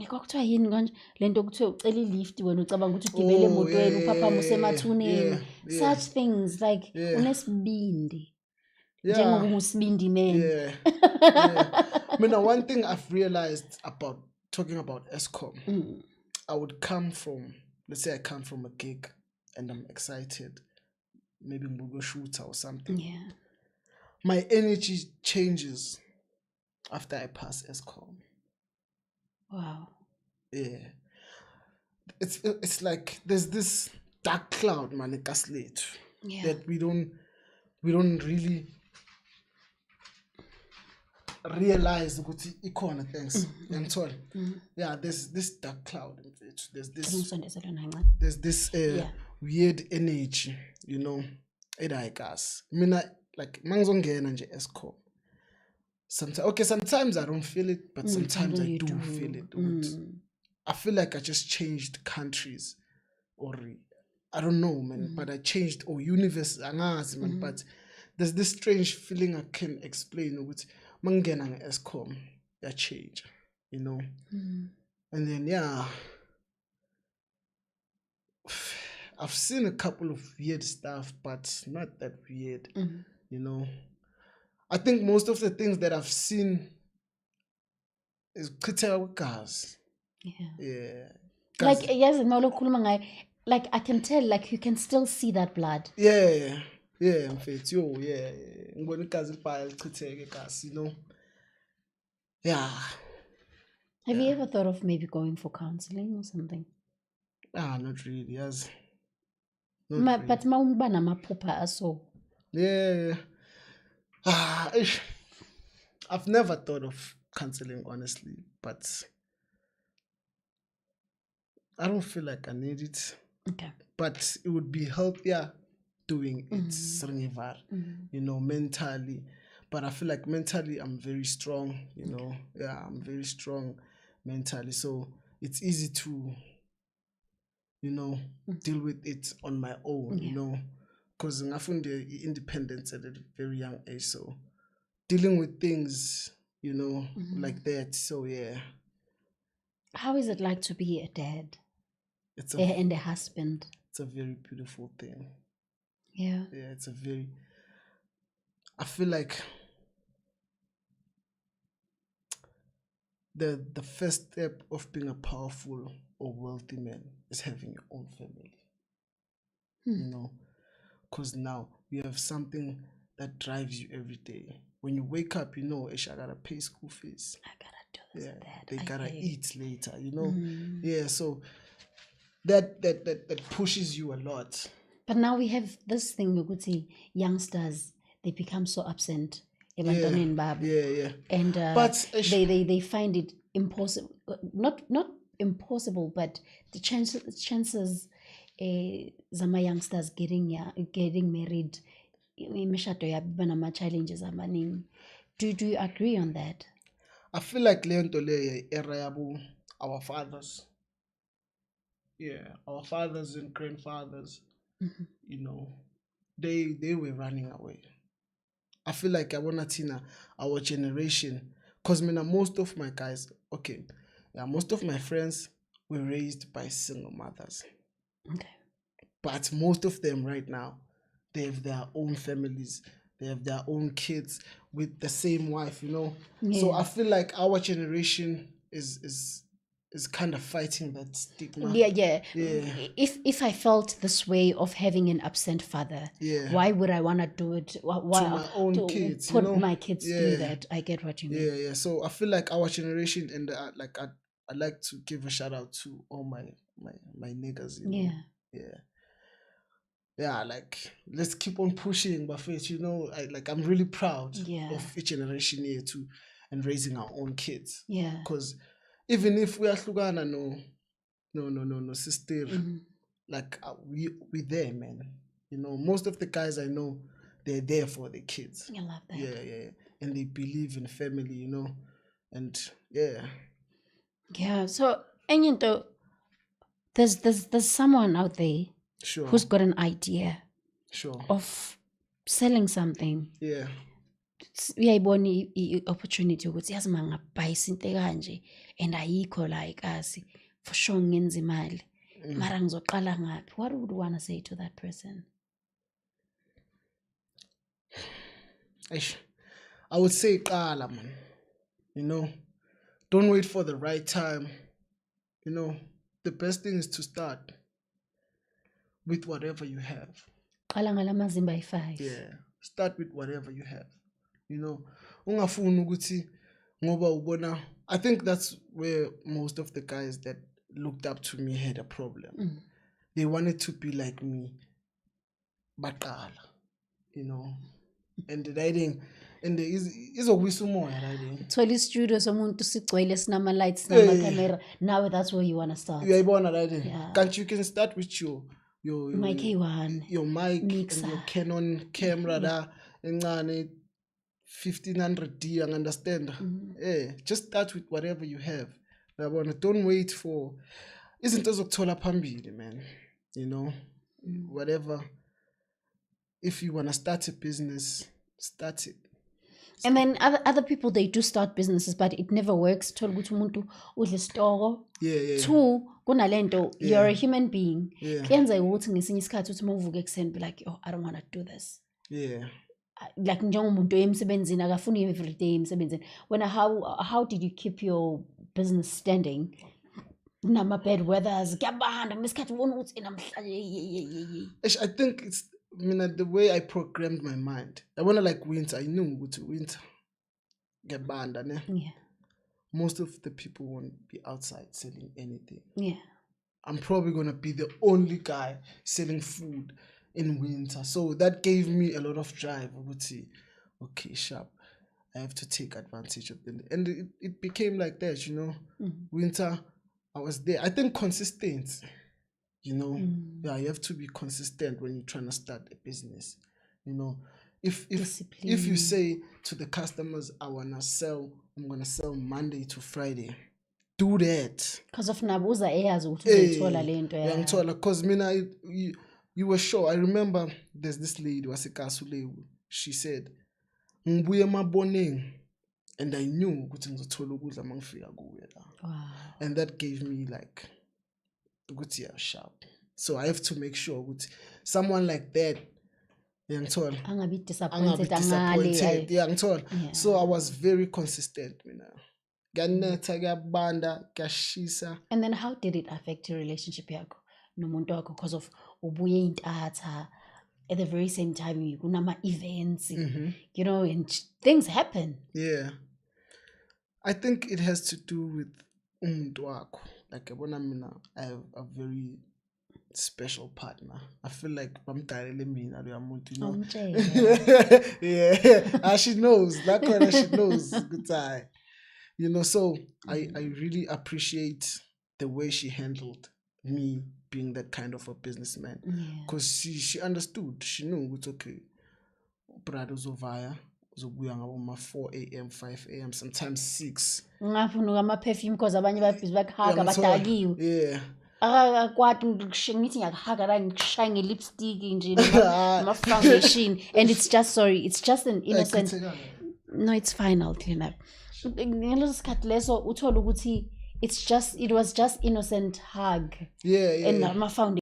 Kwakuthiwa yini kanje lento kuthiwa ucela ilift wena ucabanga ukuthi ugibele emotweni uphaphama usemathuneni. Such things like unesibindi. Njengoba ungusibindi man. I mean, one thing I've realized about talking about Eskom, I would come from, let's say I come from a gig and I'm excited, maybe we'll go shooter or something. Yeah. My energy changes after I pass Eskom. Wow. Yeah. It's like there's this dark cloud, man, that we don't really realize ikhona things. Yeah, there's this dark cloud. There's this weird energy, you know, I guess. I mean, like mangizongena nje Eskom. Sometimes I don't feel it, but sometimes I do feel it. I feel like I just changed countries, or I don't know, man. But I changed or universe, man. But there's this strange feeling I can explain. With mangena Eskom, I change, you know. And then I've seen a couple of weird stuff, but not that weird, you know. I think most of the things that I've seen is critical cars. Yeah. Like yes, like I can tell, like you can still see that blood. Yeah. In fact, you know. Yeah. Have you ever thought of maybe going for counseling or something? Not really, yes. But so. Yeah. I've never thought of counseling, honestly, but I don't feel like I need it. Okay. But it would be healthier doing it, you know, mentally. But I feel like mentally I'm very strong, you know. Yeah, I'm very strong mentally. So it's easy to, you know, deal with it on my own, you know. Because I found the independence at a very young age. So dealing with things, you know, like that. So yeah. How is it like to be a dad? And a husband? It's a very beautiful thing. Yeah. Yeah, I feel like the first step of being a powerful or wealthy man is having your own family. You know, because now you have something that drives you every day. When you wake up, you know, I gotta pay school fees. I gotta do this and that. They gotta eat later, you know. Yeah, so that pushes you a lot. But now we have this thing, we could say youngsters, they become so absent. Yeah. And but they find it impossible, not impossible, but the chances zama youngsters getting married, challenges amaning. Do you agree on that? I feel like era our fathers. Yeah, our fathers and grandfathers, you know, they were running away. I feel like our generation, because most of my guys, most of my friends were raised by single mothers. Okay. But most of them right now, they have their own families, they have their own kids with the same wife, you know. Yeah. So I feel like our generation is kind of fighting that stigma. Yeah. If I felt this way of having an absent father, why would I want to do it? Why to my own kids? Put my kids through that? I get what you mean. Yeah. So I feel like our generation, and I'd like to give a shout out to all my niggas. You know? Yeah. Like let's keep on pushing, but first, you know, I'm really proud of each generation here too, and raising our own kids. Yeah. Because even if we are hlukana, no sister, like we there, man. You know, most of the guys I know, they're there for the kids. I love that. Yeah, and they believe in family, you know, and yeah. So, and you know, there's someone out there, who's got an idea, of selling something. Yeah. uyayibona i-opportunity ukuthi yazi uma ngabhayisa into ekanje and ayikho la ekasi for sure ngenza imali mara ngizoqala ngaphi. What would you want to say to that person? I would say qala, man. You know, don't wait for the right time. You know, the best thing is to start with whatever you have. Qala ngalamazimba ayi-5. Yeah, start with whatever you have. You know, ungafuni ukuthi ngoba ubona. I think that's where most of the guys that looked up to me had a problem. They wanted to be like me, baqala, you know, and the writing. And izokubisa umoya right. Thola i-studio somuntu sigcwele sinama lights nama camera. Now that's where you want to start. Uyayibona right. Can't you can start with your mic A1, your mic mixer, and your Canon camera da encane 1500D, I understand. Yeah, just start with whatever you have. Don't wait for izinto zokuthola phambili, man. You know, whatever. If you want to start a business, start it. And then other people, they do start businesses, but it never works. Thola ukuthi umuntu udle store. Yeah. 2, kunalento, you're a human being. Yeah. Kuyenza ukuthi ngesinye isikhathi uthi mawuvuka ekuseni be like, oh, I don't want to do this. Yeah. Like njengomuntu emsebenzini akafuni every day emsebenzini. How did you keep your business standing? Nama bad weathers, kuyabanda ngesikhathi ubona ukuthi namhlanje. I think it's the way I programmed my mind. I wanna like winter. I knew with winter get banned, ne? Yeah. Most of the people won't be outside selling anything. Yeah. I'm probably gonna be the only guy selling food in winter. So that gave me a lot of drive. I would say, okay, sharp. I have to take advantage of them. And it became like that, you know. Winter, I was there. I think consistent. You know, yeah, you have to be consistent when you're trying to start a business. You know, if you say to the customers, I'm gonna sell Monday to Friday, do that. Because of nabuza eyazi ukuthi uthola lento ya. Ngithola because mina you were sure. I remember there's this lady waseKasule. She said, "Ngibuye emaboneng," and I knew ukuthi ngizothola ukudla mangifika kuwe la. Wow. And that gave me like good year sharp. So I have to make sure with someone like that angabi disappointed. Yeah. So I was very consistent, you know. And then how did it affect your relationship yakho nomuntu wakho because of ubuye intatha at the very same time kunama events, you know, and things happen. Yeah. I think it has to do with umuntu wakho. Like I have a very special partner. I feel like I'm telling me, you know. Yeah, she knows that kind of she knows. Good time, you know. So I really appreciate the way she handled me being that kind of a businessman, because she understood. She knew it's okay. Brados ovaya. Zobuya ngabo 4 a.m. 5 a.m. sometimes 6. Ngafuna ama perfume because abanye babhizi bakhaga badakiwe. Yeah. Akwathi ngithi ngiyakhaga la ngishaya ngelipstick nje nama foundation and it's just an innocent. No, it's fine, I'll clean up. Ngelo sikhathi leso uthola ukuthi it was just innocent hug. Yeah. And nama foundation